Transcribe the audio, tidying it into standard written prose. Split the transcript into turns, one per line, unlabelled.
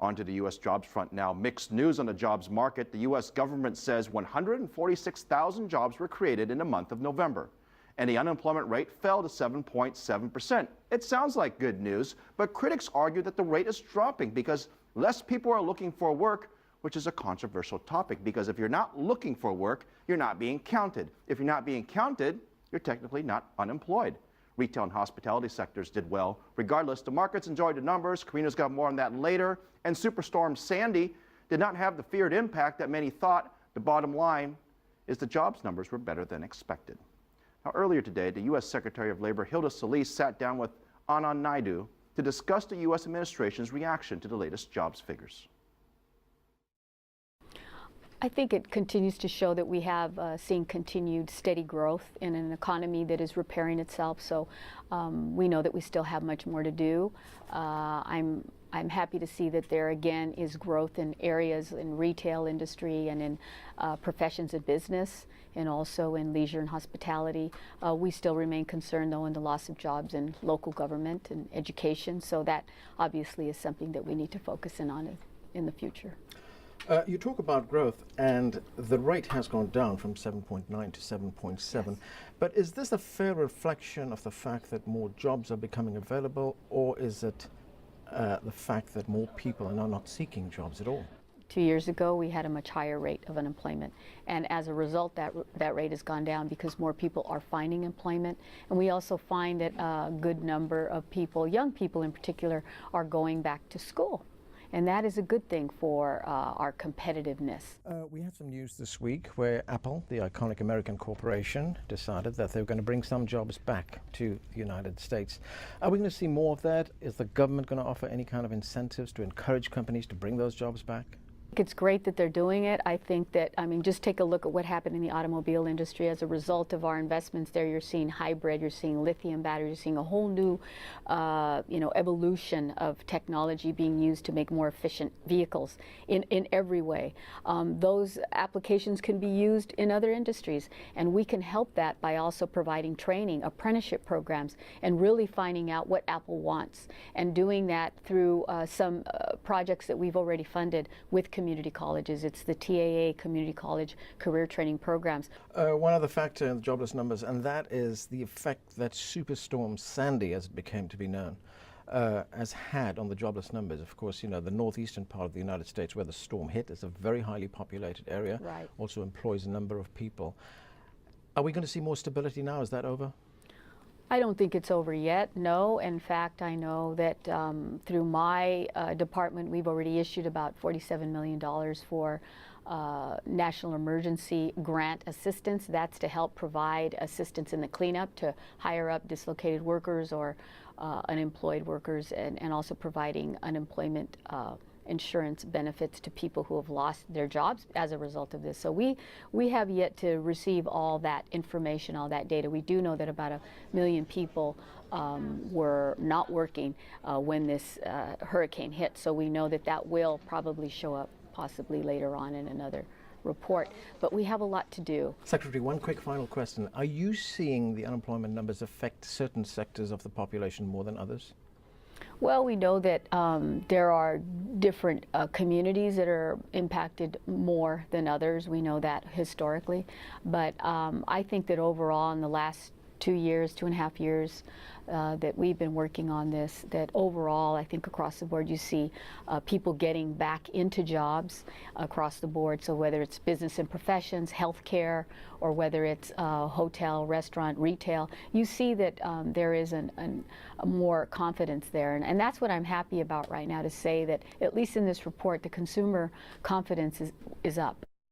On to the U.S. jobs front now. Mixed news on the jobs market. The U.S. government says 146,000 jobs were created in the month of November, and the unemployment rate fell to 7.7%. It sounds like good news, but critics argue that the rate is dropping because less people are looking for work, which is a controversial topic, because if you're not looking for work, you're not being counted. If you're not being counted, you're technically not unemployed. Retail and hospitality sectors did well. Regardless, the markets enjoyed the numbers. Karina's got more on that later. And Superstorm Sandy did not have the feared impact that many thought. The bottom line is the jobs numbers were better than expected. Now, earlier today, the U.S. Secretary of Labor, Hilda Solis, sat down with Ananda Naidoo to discuss the U.S. administration's reaction to the latest jobs figures.
I think it continues to show that we have seen continued steady growth in an economy that is repairing itself. So we know that we still have much more to do. I'm happy to see that there again is growth in areas in retail industry and in professions of business, and also in leisure and hospitality. We still remain concerned, though, in the loss of jobs in local government and education. So that obviously is something that we need to focus on in the future.
You talk about growth, and the rate has gone down from 7.9 to 7.7. Yes. But is this a fair reflection of the fact that more jobs are becoming available, or is it the fact that more people are now not seeking jobs at all?
2 years ago, we had a much higher rate of unemployment, and as a result, that rate has gone down because more people are finding employment. And we also find that a good number of people, young people in particular, are going back to school. And that is a good thing for our competitiveness.
We had some news this week where Apple, the iconic American corporation, decided that they were going to bring some jobs back to the United States. Are we going to see more of that? Is the government going to offer any kind of incentives to encourage companies to bring those jobs back?
It's great that they're doing it. I think that, just take a look at what happened in the automobile industry as a result of our investments there. You're seeing hybrid, you're seeing lithium batteries, you're seeing a whole new, evolution of technology being used to make more efficient vehicles in every way. Those applications can be used in other industries, and we can help that by also providing training, apprenticeship programs, and really finding out what Apple wants, and doing that through some projects that we've already funded with community colleges. It's the TAA Community College Career Training Programs.
One other factor in the jobless numbers, and that is the effect that Superstorm Sandy, as it became to be known, has had on the jobless numbers. Of course, the northeastern part of the United States where the storm hit is a very highly populated area,
right.
Also employs a number of people. Are we going to see more stability now? Is that over?
I don't think it's over yet, no. In fact, I know that through my department, we've already issued about $47 million for national emergency grant assistance. That's to help provide assistance in the cleanup to hire up dislocated workers or unemployed workers, and also providing unemployment insurance benefits to people who have lost their jobs as a result of this. So we have yet to receive all that information, all that data. We do know that about 1 million people were not working when this hurricane hit. So we know that will probably show up possibly later on in another report. But we have a lot to do.
Secretary, one quick final question. Are you seeing the unemployment numbers affect certain sectors of the population more than others?
Well, we know that there are different communities that are impacted more than others. We know that historically. But I think that overall in the last 2.5 years that we've been working on this, that overall I think across the board you see people getting back into jobs across the board. So whether it's business and professions, healthcare, or whether it's hotel, restaurant, retail, you see that there is a more confidence there. And that's what I'm happy about right now, to say that at least in this report the consumer confidence is up.